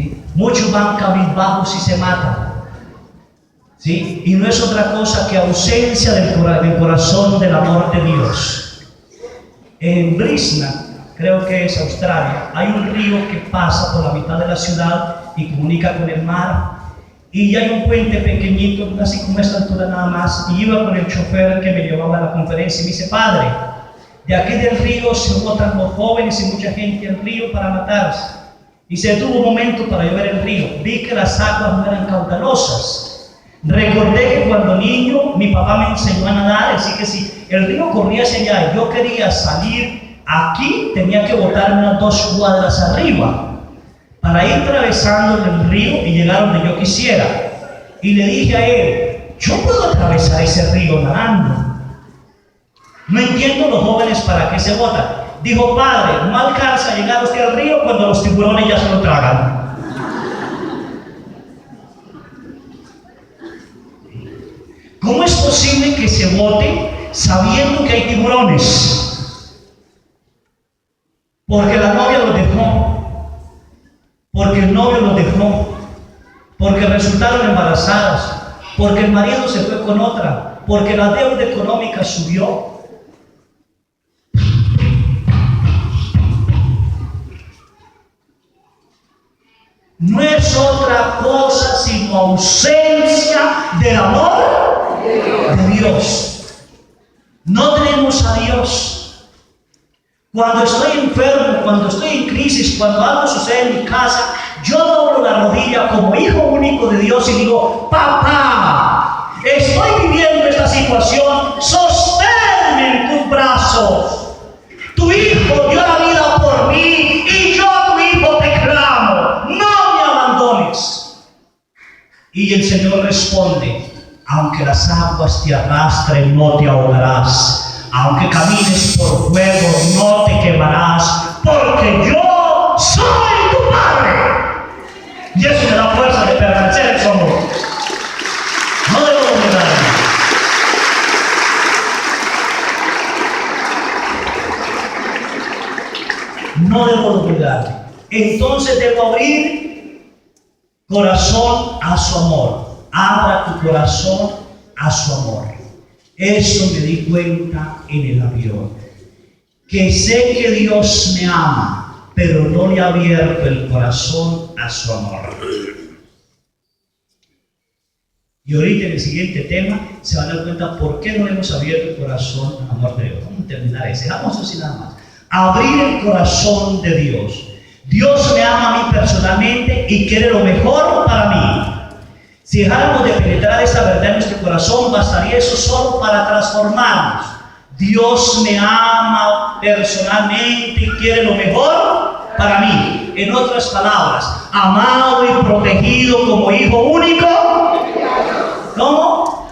¿sí? Muchos van cabizbajos y se matan, ¿sí? Y no es otra cosa que ausencia del corazón del amor de Dios. En Brisbane, creo que es Australia, hay un río que pasa por la mitad de la ciudad y comunica con el mar. Y hay un puente pequeñito, así como esta altura nada más. Y iba con el chofer que me llevaba a la conferencia y me dice: padre, de aquí del río se botan los jóvenes y mucha gente al río para matarse. Y se detuvo un momento para yo ver el río. Vi que las aguas no eran caudalosas. Recordé que cuando niño mi papá me enseñó a nadar, así que si el río corría hacia allá y yo quería salir aquí, tenía que botarme unas 2 cuadras arriba para ir atravesando el río y llegar donde yo quisiera. Y le dije a él: yo puedo atravesar ese río nadando. No entiendo los jóvenes para qué se botan. Dijo: padre, no alcanza a llegar usted al río cuando los tiburones ya se lo tragan. ¿Cómo es posible que se bote sabiendo que hay tiburones? Porque la novia lo dejó. Porque el novio lo dejó, porque resultaron embarazadas, porque el marido se fue con otra, porque la deuda económica subió. No es otra cosa sino ausencia del amor de Dios. No tenemos a Dios. Cuando estoy enfermo, cuando estoy en crisis, cuando algo sucede en mi casa, yo doblo la rodilla como hijo único de Dios y digo: papá, estoy viviendo esta situación, sosténme en tus brazos. Tu hijo dio la vida por mí y yo, tu hijo, te clamo, no me abandones. Y el Señor responde: aunque las aguas te arrastren, no te ahogarás. Aunque camines por fuego, no te quemarás, porque yo soy tu Padre. Y eso me da fuerza de permanecer en su amor. No debo olvidarme. No debo olvidarme. Entonces debo abrir corazón a su amor. Abra tu corazón a su amor. Eso me di cuenta en el avión, que sé que Dios me ama, pero no le he abierto el corazón a su amor. Y ahorita en el siguiente tema se van a dar cuenta por qué no hemos abierto el corazón al amor de Dios. Vamos a terminar ese, dejamos así nada más. Abrir el corazón de Dios. Dios me ama a mí personalmente y quiere lo mejor para mí. Si dejáramos de penetrar esta verdad en nuestro corazón, bastaría eso solo para transformarnos. Dios me ama personalmente y quiere lo mejor para mí. En otras palabras, amado y protegido como hijo único. ¿Cómo?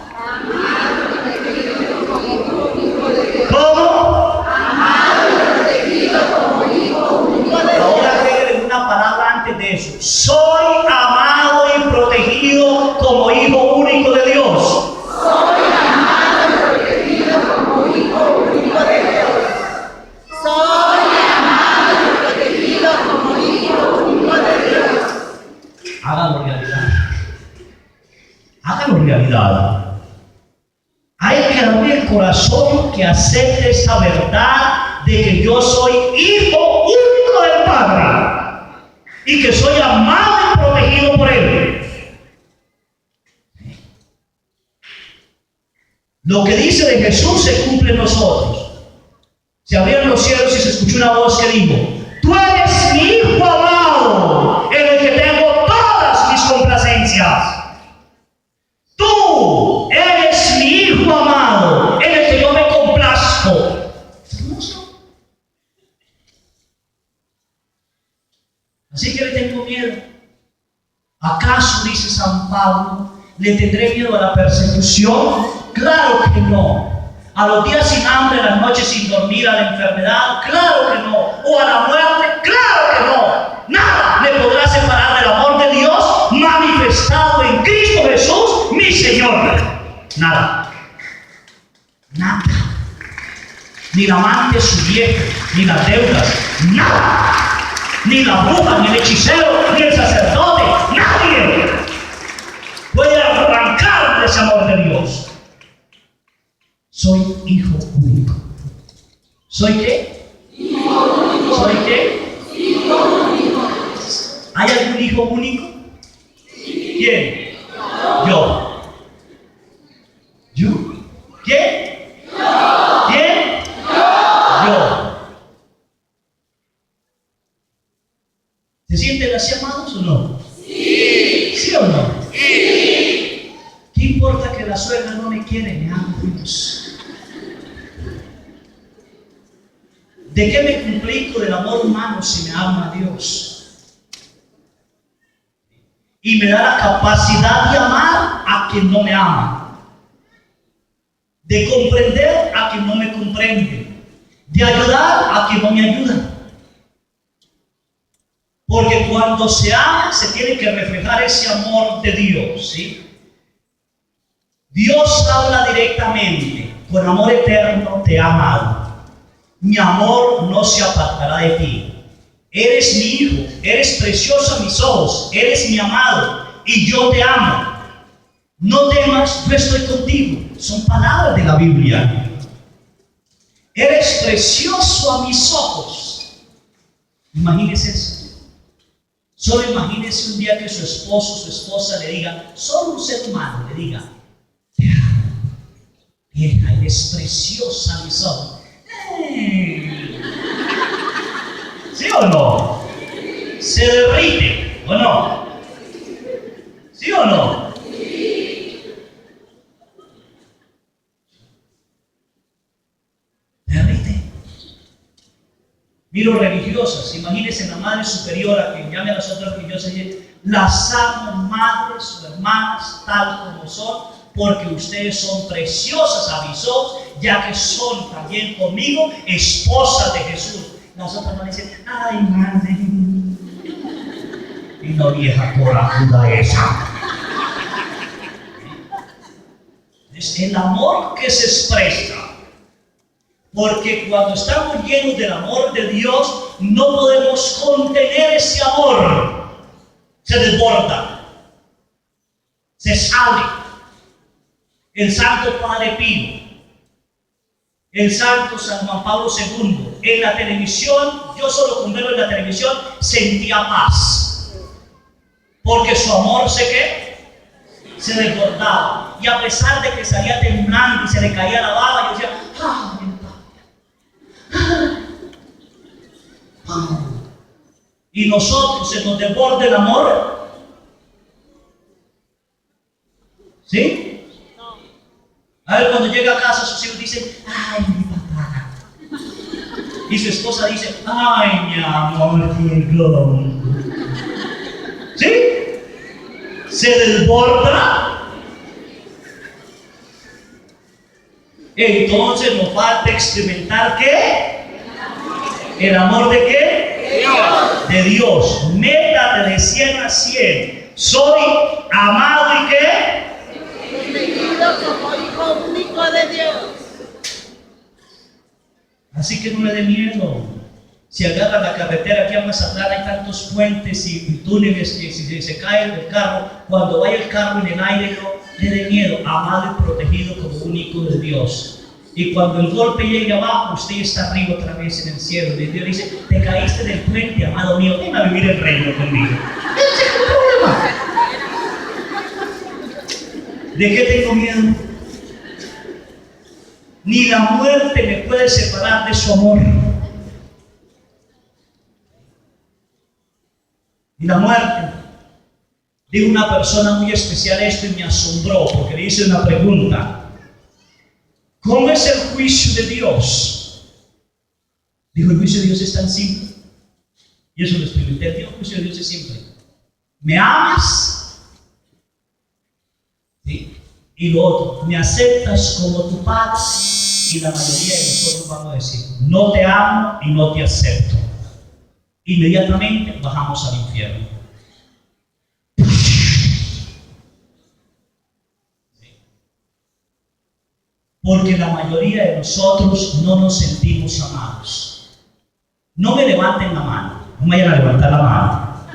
¿Cómo? Amado y protegido como hijo único de Dios. Ahora agreguen una palabra antes de eso. Soy amado y protegido como hijo único de Dios. Soy amado y protegido como hijo único de Dios. Soy amado y protegido como hijo único de Dios. Háganlo realidad. Háganlo realidad. Hay que abrir el corazón que acepte esta verdad de que yo soy hijo único del Padre y que soy amado y protegido por Él. Lo que dice de Jesús se cumple en nosotros. Se abrieron los cielos y se escuchó una voz que dijo: tú eres mi hijo amado, en el que tengo todas mis complacencias. Tú eres mi hijo amado, en el que yo me complazco. ¿Es hermoso? Así que le tengo miedo. ¿Acaso, dice San Pablo, le tendré miedo a la persecución? Claro que no. ¿A los días sin hambre, a las noches sin dormir, a la enfermedad? Claro que no. ¿O a la muerte? Claro que no. Nada me podrá separar del amor de Dios manifestado en Cristo Jesús, mi Señor. Nada. Nada. Ni la amante, su vieja, ni las deudas. Nada. Ni la bruja, ni el hechicero, ni el sacerdote, de Dios. Soy hijo único. ¿Soy qué? Hijo único. ¿Soy qué? Hijo único. ¿Hay algún hijo único? Sí. ¿Quién? Yo. ¿Yo? ¿Quién? Yo. ¿Quién? Yo. ¿Se sienten así amados o no? Sí. ¿Sí o no? Sí. ¿Qué importa que la suegra no me quiere? Me ama Dios. ¿De qué me complico del amor humano si me ama Dios? Y me da la capacidad de amar a quien no me ama, de comprender a quien no me comprende, de ayudar a quien no me ayuda. Porque cuando se ama, se tiene que reflejar ese amor de Dios, ¿sí? Dios habla directamente: con amor eterno te he amado. Mi amor no se apartará de ti. Eres mi hijo, eres precioso a mis ojos, eres mi amado y yo te amo. No temas, yo estoy contigo. Son palabras de la Biblia. Eres precioso a mis ojos. Imagínese eso. Solo imagínese un día que su esposo, su esposa le diga, solo un ser humano le diga, te amo, vieja, eres preciosa a mis ojos. ¿Sí o no? ¿Se derrite o no? ¿Sí o no? Derrite. Miro religiosas, imagínense la madre superiora que llame a las otras religiosas y dice, las amo madres o hermanas tal como son, porque ustedes son preciosas a mis ojos, ya que son también conmigo esposas de Jesús. Las otras van a decir, ay madre, y no vieja corajuda esa. Es el amor que se expresa, porque cuando estamos llenos del amor de Dios, no podemos contener ese amor. Se desborda, se sale. El Santo Padre Pío, el Santo San Juan Pablo II, en la televisión, yo solo con verlo en la televisión sentía paz, porque su amor se desbordaba, y a pesar de que salía temblando y se le caía la baba, yo decía, y nosotros se nos desborda el amor, ¿sí? A ver, cuando llega a casa sus hijos dicen, ay, mi papá. Y su esposa dice, ay, mi amor, Diego. ¿Sí? Se desborda. Entonces nos falta experimentar ¿qué? ¿El amor de qué? Dios. De Dios. Métate de 100 a 100. Soy amado y ¿qué? Como hijo único de Dios. Así que no le dé miedo. Si agarra la carretera aquí a Mazatlán, hay tantos puentes y túneles que si se cae el carro, cuando vaya el carro en el aire, no le dé miedo. Amado y protegido como único de Dios. Y cuando el golpe llegue abajo, usted está arriba otra vez en el cielo. Y Dios dice, te caíste del puente, amado mío, ven a vivir el reino conmigo. ¿De qué tengo miedo? Ni la muerte me puede separar de su amor. Ni la muerte. Digo una persona muy especial esto y me asombró porque le hice una pregunta. ¿Cómo es el juicio de Dios? Dijo, el juicio de Dios es tan simple. Y eso lo experimenté. El juicio de Dios es simple. ¿Me amas? ¿Sí? Y lo otro, ¿me aceptas como tu padre? Y la mayoría de nosotros vamos a decir, no te amo y no te acepto. Inmediatamente bajamos al infierno. Porque la mayoría de nosotros no nos sentimos amados. No me levanten la mano, no me vayan a levantar la mano.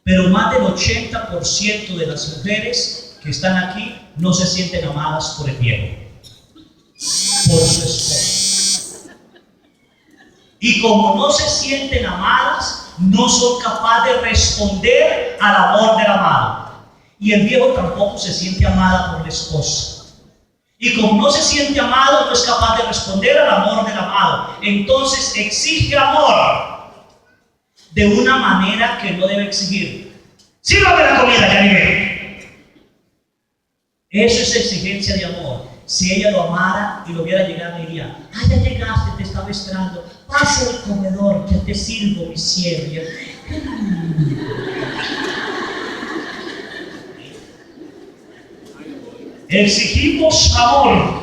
Pero más del 80% de las mujeres que están aquí no se sienten amadas por el viejo, por su esposo. Y como no se sienten amadas, no son capaces de responder al amor del amado. Y el viejo tampoco se siente amada por la esposa. Y como no se siente amado, no es capaz de responder al amor del amado. Entonces exige amor de una manera que no debe exigir. Sírvame la comida, ya llegué. Eso es exigencia de amor. Si ella lo amara y lo viera llegar, le diría: ah, ya llegaste, te estaba esperando. Pasa al comedor, que te sirvo, mi cielo. Exigimos amor,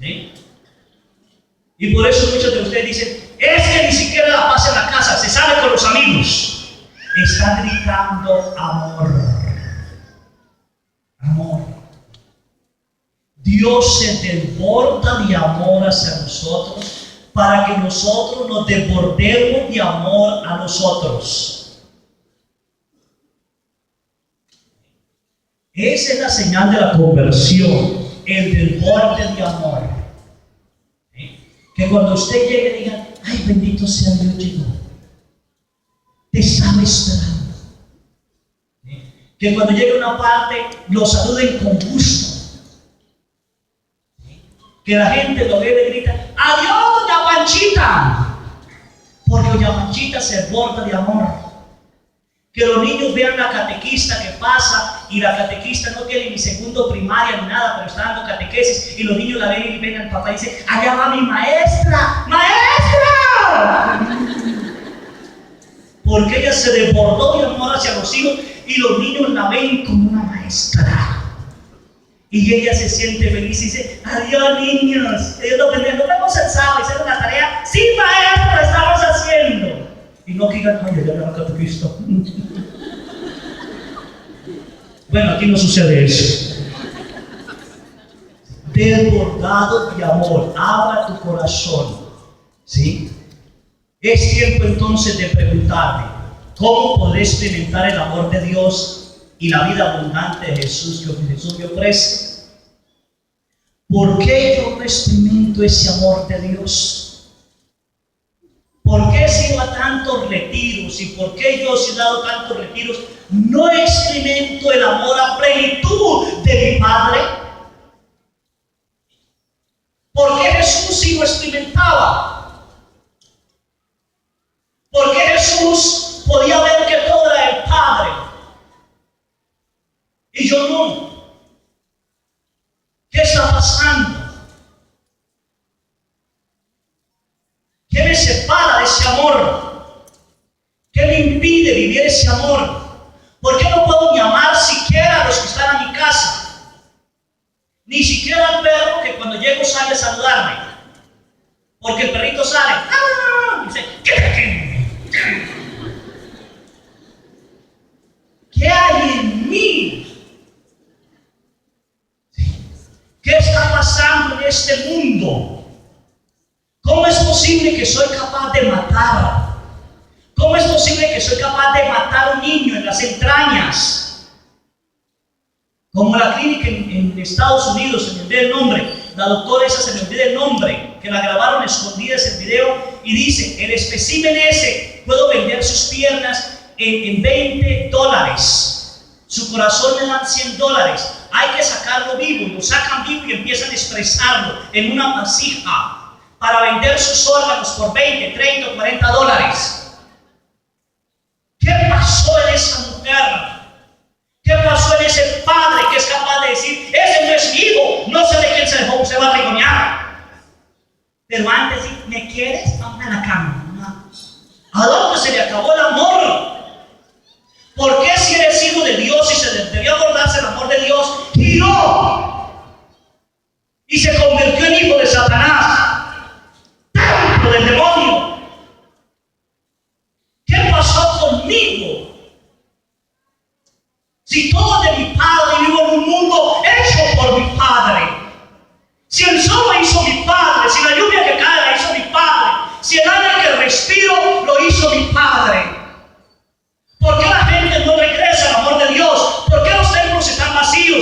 ¿sí? Y por eso muchos de ustedes dicen: es que ni siquiera la pasa en la casa, se sale con los amigos. Está gritando amor. Amor. Dios se desborda de amor hacia nosotros para que nosotros nos desbordemos de amor a los otros. Esa es la señal de la conversión, el desborde de amor. ¿Sí? Que cuando usted llegue diga: ay, bendito sea Dios, llegó. Te estaba esperando. ¿Sí? Que cuando llegue a una parte lo saluden con gusto. ¿Sí? Que la gente lo ve y le grita: adiós, doña Panchita. Porque doña Panchita se desborda de amor. Que los niños vean la catequista que pasa y la catequista no tiene ni segundo primaria ni nada, pero está dando catequesis, y los niños la ven y ven al papá y dicen: allá va mi maestra, maestra. Porque ella se desbordó de amor hacia los hijos y los niños la ven como una maestra. Y ella se siente feliz y dice: adiós, niños, Dios los bendiga, nos vemos el sábado, hicieron una tarea. Sí, maestra, la estamos haciendo. Y no que digan: ay, ya la catequista. Bueno, aquí no sucede eso. Desbordado de amor, abra tu corazón. ¿Sí? Es tiempo entonces de preguntarme: ¿cómo podré experimentar el amor de Dios y la vida abundante de Jesús que Jesús me ofrece? ¿Por qué yo no experimento ese amor de Dios? ¿Por qué si ido a tantos retiros y por qué yo si he dado tantos retiros no experimento el amor a plenitud de mi Padre? ¿Por qué Jesús sí lo experimentaba? ¿Por qué Jesús podía ver que todo era el Padre y yo no? ¿Qué está pasando? ¿Qué me separa de ese amor? ¿Qué me impide vivir ese amor? ¿Por qué no puedo ni amar siquiera a los que están en mi casa? Ni siquiera al perro que cuando llego sale a saludarme. Porque el perrito sale, ¡ah! Y dice: ¿qué hay en mí? ¿Qué está pasando en este mundo? ¿Cómo es posible que soy capaz de matar? ¿Cómo es posible que soy capaz de matar a un niño en las entrañas? Como la clínica en Estados Unidos, se me olvida el nombre, la doctora esa se me olvida el nombre, que la grabaron escondida ese video, y dice: el espécimen ese, puedo vender sus piernas en $20. Su corazón le dan $100. Hay que sacarlo vivo, y lo sacan vivo y empiezan a expresarlo en una vasija para vender sus órganos por $20, $30 o $40. ¿Qué pasó en esa mujer? ¿Qué pasó en ese padre que es capaz de decir: ese no es mi hijo, no sé de quién se dejó, se va a rigonear? Pero antes de decir: ¿me quieres? Vamos a la cama. ¿A dónde se le acabó el amor? ¿Por qué si eres hijo de Dios y se debió abordarse el amor de Dios, giró y se convirtió en hijo de Satanás, templo del demonio? ¿Qué pasó conmigo? Si todo es de mi Padre, vivo en un mundo hecho por mi Padre. Si el sol lo hizo mi Padre, si la lluvia que cae la hizo mi Padre, si el aire que respiro lo hizo mi Padre. ¿Por qué la gente no regresa al amor de Dios? ¿Por qué los templos están vacíos?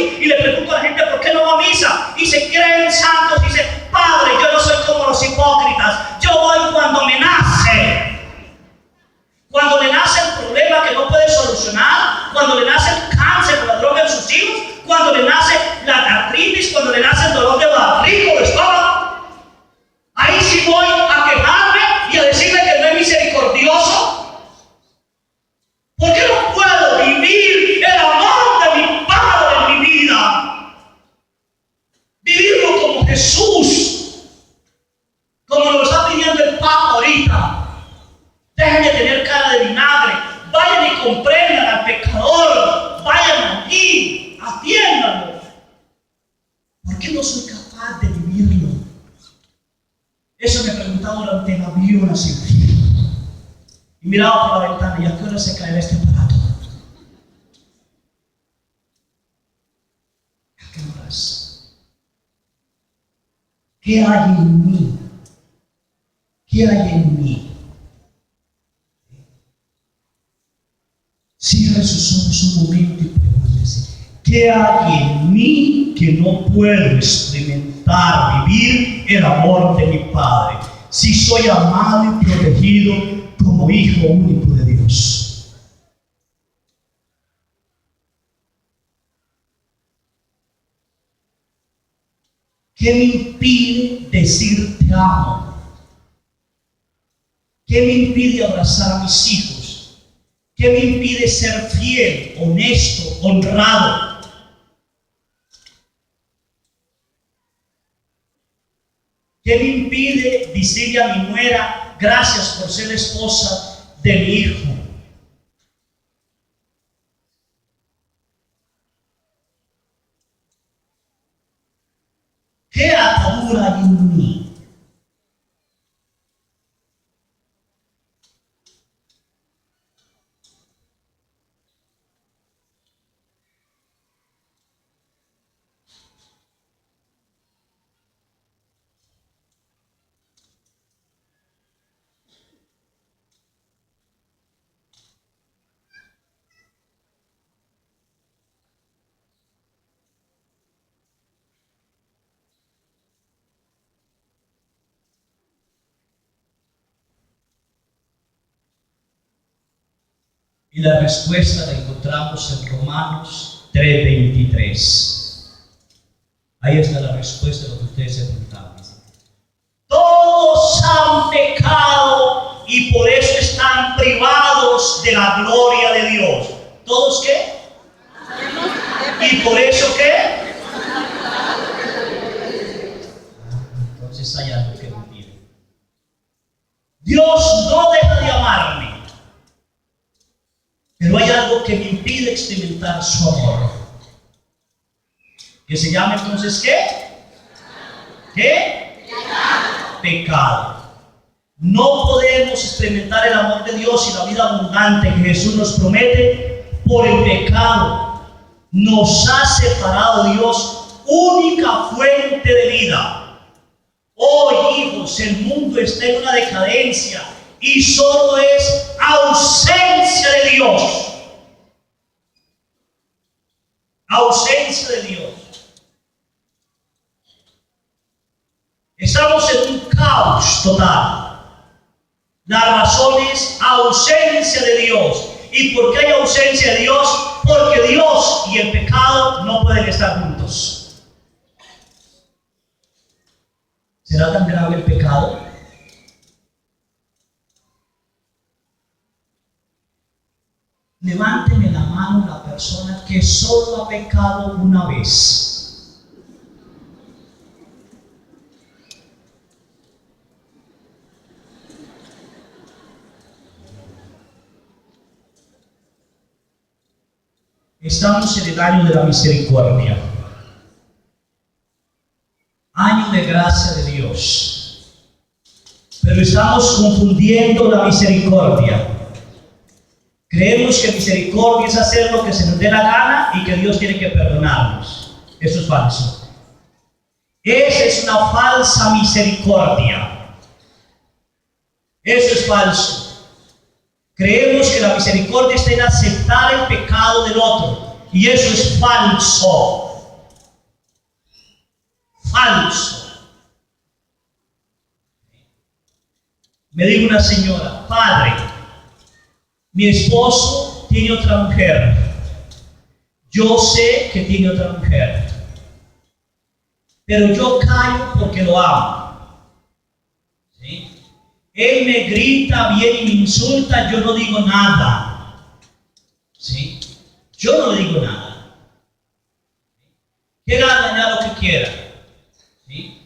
comprendan al pecador, vayan allí, atiéndanlo. ¿Por qué no soy capaz de vivirlo? Eso me preguntaba durante la una cirugía. Y miraba por la ventana, ¿y a qué hora se caerá este aparato? ¿A qué horas? ¿Qué hay en mí? ¿Qué hay en mí? Cierre sus ojos un momento y pregúntese, ¿qué hay en mí que no puedo experimentar, vivir el amor de mi Padre? Si soy amado y protegido como hijo único de Dios. ¿Qué me impide decir te amo? ¿Qué me impide abrazar a mis hijos? ¿Qué me impide ser fiel, honesto, honrado? ¿Qué me impide decirle a mi nuera, gracias por ser esposa de mi hijo? ¿Qué atadura hay en mí? Y la respuesta la encontramos en Romanos 3:23. Ahí está la respuesta de lo que ustedes se preguntaban. Todos han pecado y por eso están privados de la gloria de Dios. ¿Todos qué? ¿Y por eso qué? Entonces hay algo que me impide. Dios no deja de amarme. Pero hay algo que me impide experimentar su amor. Que se llama entonces ¿qué? ¿Qué? Pecado. No podemos experimentar el amor de Dios y la vida abundante que Jesús nos promete por el pecado. Nos ha separado Dios, única fuente de vida. Hoy, hijos, el mundo está en una decadencia y solo es ausencia de Dios. Ausencia de Dios. Estamos en un caos total. La razón es ausencia de Dios. ¿Y por qué hay ausencia de Dios? Porque Dios y el pecado no pueden estar juntos. ¿Será tan grave el pecado? Levánteme la mano la persona que solo ha pecado una vez. Estamos en el año de la misericordia, año de gracia de Dios, pero estamos confundiendo la misericordia. Creemos que misericordia es hacer lo que se nos dé la gana y que Dios tiene que perdonarnos. Eso es falso. Esa es una falsa misericordia. Eso es falso. Creemos que la misericordia está en aceptar el pecado del otro. Y eso es falso. Falso. Me dijo una señora, padre, mi esposo tiene otra mujer. Yo sé que tiene otra mujer. Pero yo callo porque lo amo. ¿Sí? Él me grita bien y me insulta, yo no digo nada. ¿Sí? Yo no le digo nada. Quiera dañar lo que quiera. ¿Sí?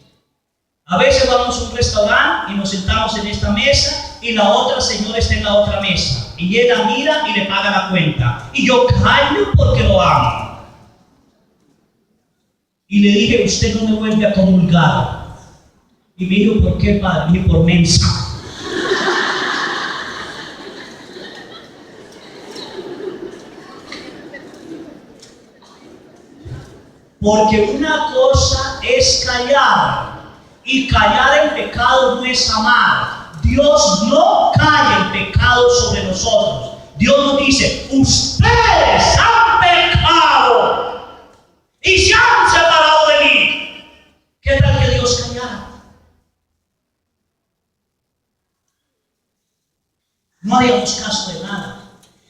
A veces vamos a un restaurante y nos sentamos en esta mesa y la otra señora está en la otra mesa. y ella mira y le paga la cuenta. Y yo callo porque lo amo. Y le dije, usted no me vuelve a comulgar. Y me dijo, ¿por qué, padre? Y dije, por mensa. Porque una cosa es callar, y callar el pecado no es amar. Dios no calla el pecado sobre nosotros. Dios nos dice, ustedes han pecado y se han separado de mí. ¿Qué tal que Dios callara? No haríamos caso de nada.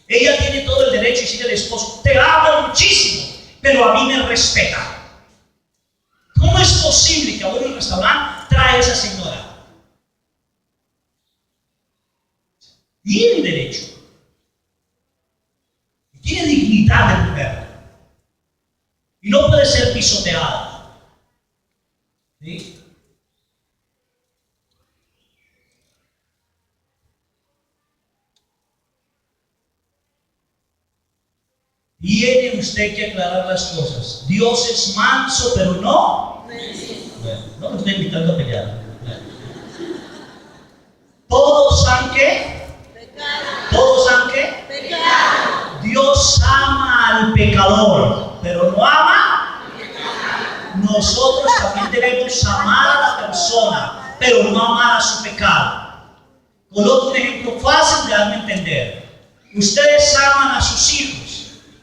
Ella tiene todo el derecho de decirle al esposo, te amo muchísimo, pero a mí me respeta. ¿Cómo es posible que a un restaurante trae a esa señora? Tiene derecho. Tiene dignidad de mujer. Y no puede ser pisoteada. ¿Sí? Tiene usted que aclarar las cosas. Dios es manso, pero no. Bueno, no me estoy invitando a pelear. Todos han que. Todos han que. Dios ama al pecador, pero no ama. Nosotros también debemos amar a la persona, pero no amar a su pecado. Coloco un ejemplo fácil de darme a entender. Ustedes aman a sus hijos,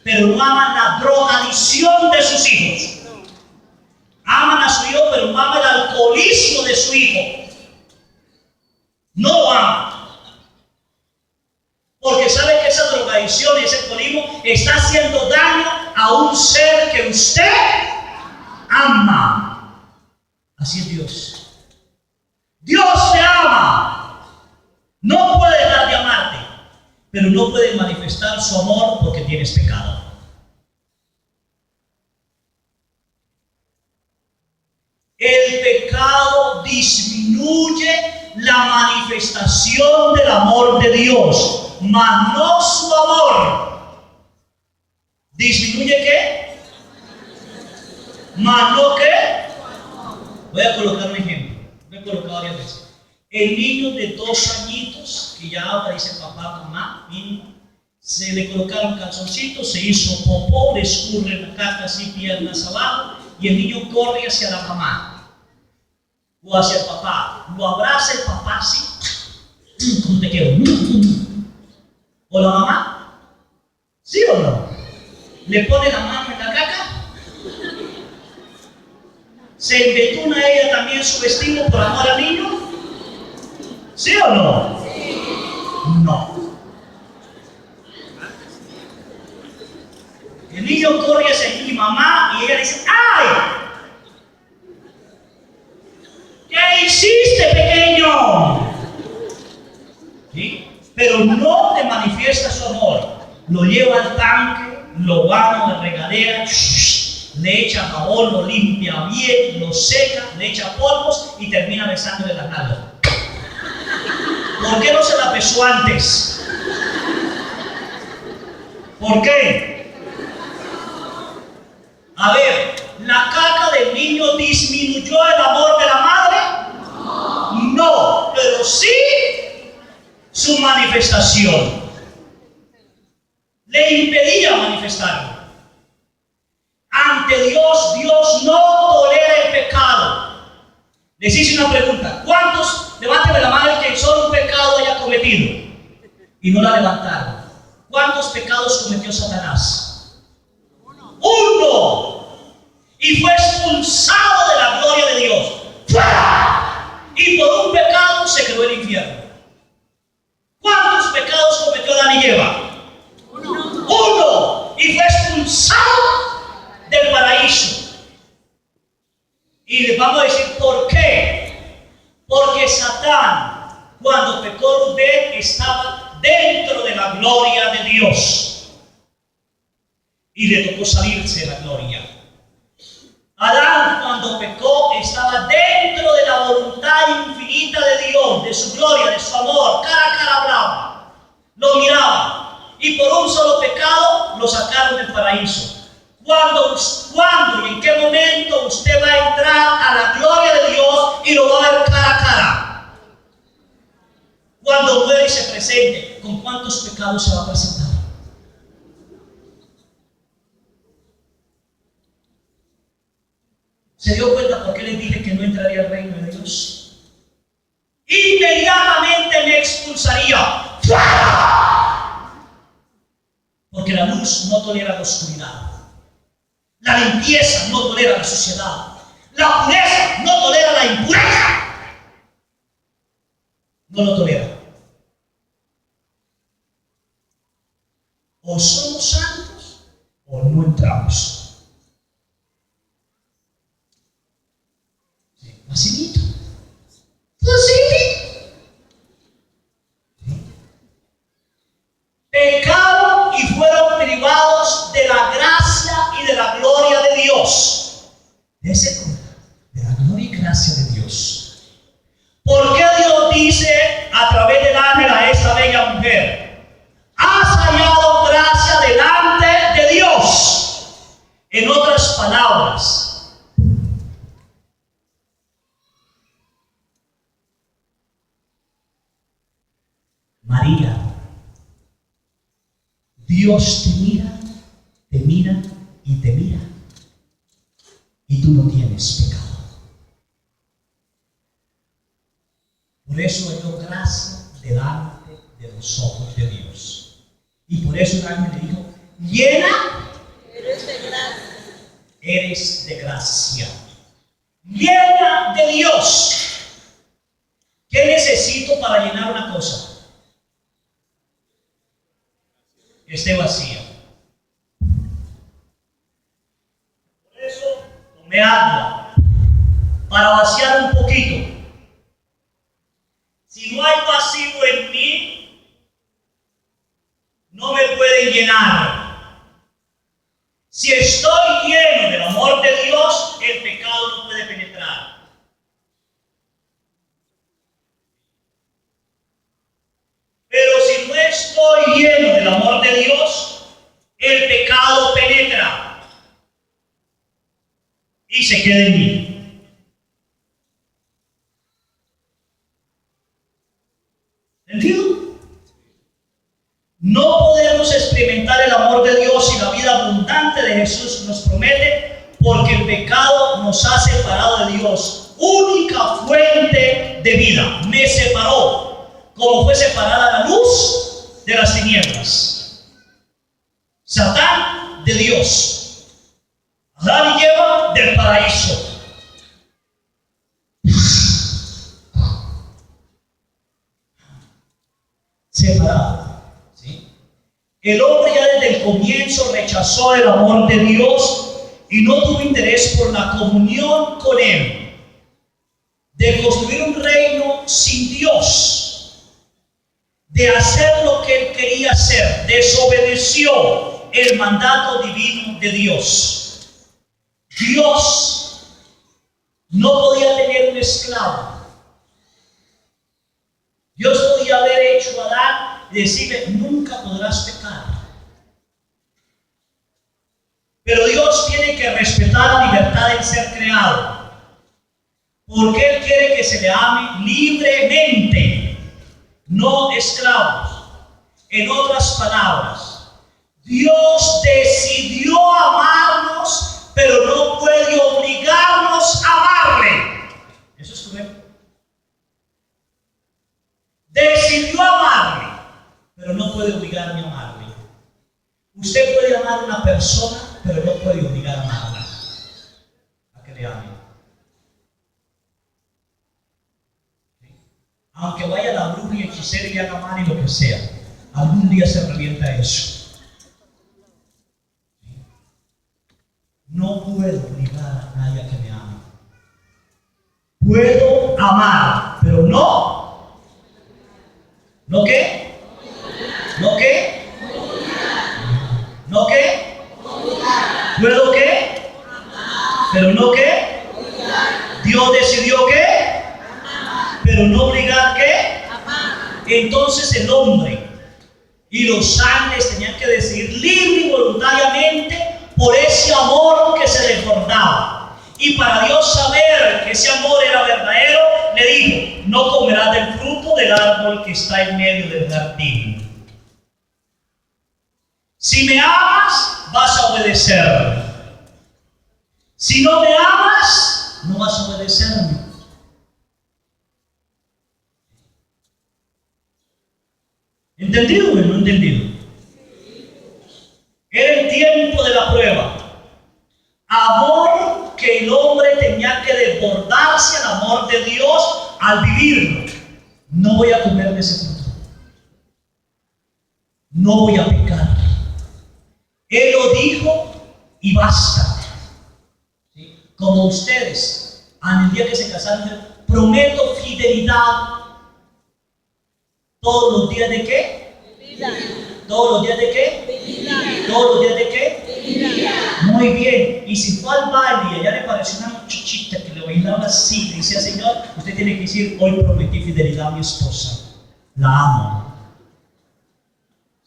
pero no aman la drogadicción de sus hijos. Aman a su hijo, pero no aman el alcoholismo de su hijo. No lo aman. Porque sabe que esa drogadicción y ese alcoholismo está haciendo daño a un ser que usted ama. Así es Dios. Dios te ama. No puede dejar de amarte, pero no puede manifestar su amor porque tienes pecado. El pecado disminuye la manifestación del amor de Dios, mas no su amor. ¿Disminuye qué? ¿Mas no qué? Voy a colocar un ejemplo. Lo he colocado varias veces. El niño de 2 añitos, que ya ahora dice papá, mamá, niño, se le colocaron calzoncitos, se hizo popó, le escurre la caca así, piernas abajo, y el niño corre hacia la mamá o hacia el papá. Lo abraza el papá así, ¿cómo te quiero? ¿O la mamá? ¿Sí o no? ¿Le pone la mano en la caca? ¿Se embetuna ella también su vestido por amor al niño? ¿Sí o no? Sí. No. El niño corre hacia mi mamá y ella dice, ¡ay! ¿Qué hiciste, pequeño? ¿Sí? Pero no le manifiesta su amor. Lo lleva al tanque, lo baña en la regadera, le echa jabón, lo limpia bien, lo seca, le echa polvos y termina besándole la nalga. ¿Por qué no se la besó antes? ¿Por qué? A ver, ¿la caca del niño disminuyó el amor de la madre? No, pero sí su manifestación. Le impedía manifestarlo. Ante Dios, Dios no tolera el pecado. Les hice una pregunta. ¿Cuántos, levánteme la mano, que solo un pecado haya cometido? Y no la levantaron. ¿Cuántos pecados cometió Satanás? Uno. Y fue expulsado de la gloria de Dios. ¡Fuera! Y por un pecado se quedó en el infierno. ¿Cuántos pecados cometió Adán y Eva? Uno. Y fue expulsado del paraíso. Y les vamos a decir por qué. Porque Satán, cuando pecó Rubén, estaba dentro de la gloria de Dios y le tocó salirse de la gloria. Adán, cuando pecó, estaba dentro de la voluntad infinita de Dios, de su gloria, de su amor, cara a cara hablaba. lo miraban y por un solo pecado lo sacaron del paraíso. ¿Cuándo y en qué momento usted va a entrar a la gloria de Dios y lo va a ver cara a cara? Cuando muere y se presente, ¿con cuántos pecados se va a presentar? ¿Se dio cuenta por qué les dije que no entraría al reino de Dios? Inmediatamente me expulsaría. ¡Fuera! Porque la luz no tolera la oscuridad. La limpieza no tolera la suciedad. La pureza no tolera la impureza. No lo tolera. O somos santos o no entramos. Facilito. Facilito. Pecaron y fueron privados de la gracia y de la gloria de Dios. Dese cuenta de la gloria y gracia de Dios. ¿Por qué Dios dice a través del ángel a esta bella mujer: has hallado gracia delante de Dios? En otras palabras, María, Dios te mira y te mira, y tú no tienes pecado. Por eso halló gracia delante de los ojos de Dios. Y por eso el ángel le dijo: llena eres de gracia. Eres de gracia. Llena de Dios. ¿Qué necesito para llenar una cosa? Esté vacía. Por eso tomé agua para vaciar un poquito. Si no hay vacío en mí, no me pueden llenar. Si estoy lleno del amor de Dios, el pecado no puede penetrar. Pero si no estoy lleno del amor de Dios, el pecado penetra y se queda en mí. ¿Entendido? No podemos experimentar el amor de Dios y la vida abundante de Jesús nos promete, porque el pecado nos ha separado de Dios, única fuente de vida. Me separó. Como fue separada la luz de las tinieblas. Satán de Dios. Adán y Eva del paraíso. Separado. ¿Sí? El hombre ya desde el comienzo rechazó el amor de Dios y no tuvo interés por la comunión con Él. De construir un reino sin Dios. De hacer lo que él quería hacer, desobedeció el mandato divino de Dios. Dios no podía tener un esclavo. Dios podía haber hecho a Adán y decirle: nunca podrás pecar. Pero Dios tiene que respetar la libertad del ser creado, porque Él quiere que se le ame libremente. No esclavos. En otras palabras, Dios decidió amarnos, pero no puede obligarnos a amarle. Eso es correcto. Decidió amarle, pero no puede obligarme a amarle. Usted puede amar a una persona, pero no puede obligar a amarla a que le ame. Aunque vaya la bruja y hechicera y haga mal y lo que sea, algún día se revienta eso. No puedo obligar a nadie a que me ame. Puedo amar, pero no. ¿No qué? ¿No qué? ¿No qué? ¿Puedo qué? ¿Pero no qué? Dios decidió qué. Pero no obligar, ¿qué? Entonces el hombre Y los ángeles tenían que decidir libre y voluntariamente por ese amor que se desbordaba. Y para Dios saber que ese amor era verdadero, le dijo: no comerás del fruto del árbol que está en medio del jardín. Si me amas, vas a obedecerme. Si no me amas, no vas a obedecerme. ¿Entendido o no entendido? Era el tiempo de la prueba. Amor que el hombre tenía que desbordarse al amor de Dios al vivirlo. No voy a comer de ese fruto. No voy a pecar. Él lo dijo y basta. ¿Sí? Como ustedes, al día que se casaron, prometo fidelidad. ¿Todos los días de qué? Vida. ¿Todos los días de qué? Vida. ¿Todos los días de qué? Vida. Muy bien. Y si fue al baile y allá le pareció una muchachita que le bailaba así, le decía: Señor, usted tiene que decir: hoy prometí fidelidad a mi esposa. La amo.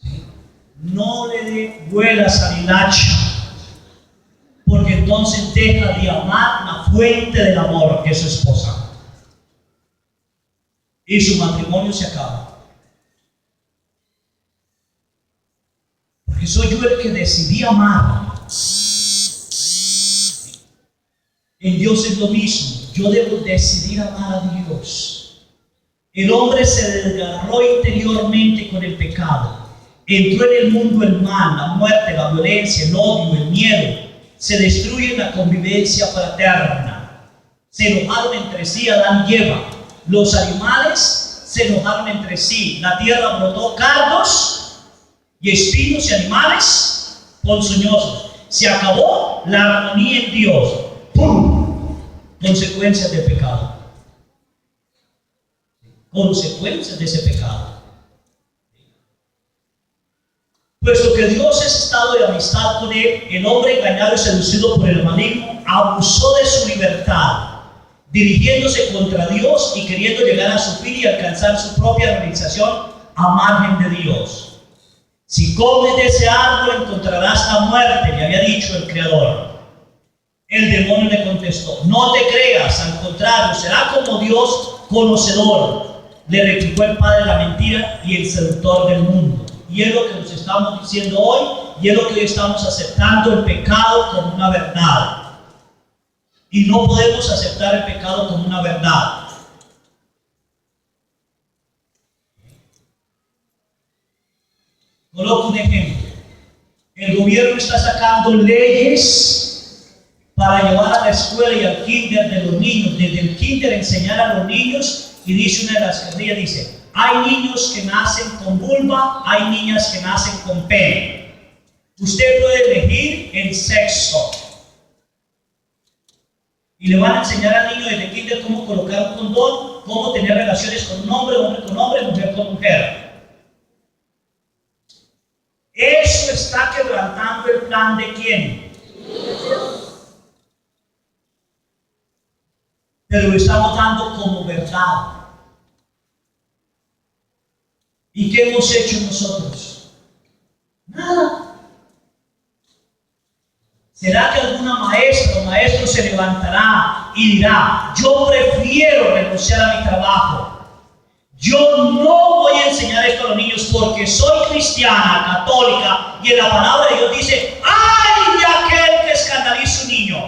¿Sí? No le dé vuelas a la hilacha, porque entonces deja de amar la fuente del amor, que es su esposa. Y su matrimonio se acaba. Porque soy yo el que decidí amar. En Dios es lo mismo. Yo debo decidir amar a Dios. El hombre se desgarró interiormente con el pecado. Entró en el mundo el mal, la muerte, la violencia, el odio, el miedo. Se destruye la convivencia fraterna. Se enojaron entre sí Adán y Eva. Los animales se enojaron entre sí. La tierra brotó cardos y espinos y animales ponzoñosos. Se acabó la armonía en Dios. ¡Pum! Consecuencias del pecado. Consecuencias de ese pecado. Puesto que Dios es estado de amistad con él, el hombre engañado y seducido por el maligno abusó de su libertad, dirigiéndose contra Dios y queriendo llegar a su fin y alcanzar su propia realización a margen de Dios. Si comes de ese árbol encontrarás la muerte, le había dicho el Creador. El demonio le contestó: no te creas, al contrario, será como Dios conocedor. Le replicó el padre de la mentira y el seductor del mundo. Y es lo que nos estamos diciendo hoy, y es lo que hoy estamos aceptando el pecado como una verdad. Y no podemos aceptar el pecado como una verdad. Coloco un ejemplo. El gobierno está sacando leyes para llevar a la escuela y al kinder de los niños, desde el kinder enseñar a los niños, y dice una de las carrillas, dice: hay niños que nacen con vulva, hay niñas que nacen con pene. Usted puede elegir el sexo. Y le van a enseñar al niño desde kinder cómo colocar un condón, cómo tener relaciones con un hombre, hombre con hombre, mujer con mujer. Eso está quebrantando el plan de ¿quién? Dios. Pero lo estamos dando como verdad. ¿Y qué hemos hecho nosotros? Nada. ¿Será que alguna maestra o maestro se levantará y dirá: yo prefiero renunciar a mi trabajo? Yo no voy a enseñar esto a los niños porque soy cristiana, católica, y en la palabra de Dios dice: ¡ay de aquel que escandaliza a un niño!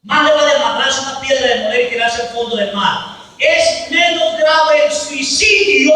Más le va a desmadrarse una piedra de moler y tirarse al fondo del mar. Es menos grave el suicidio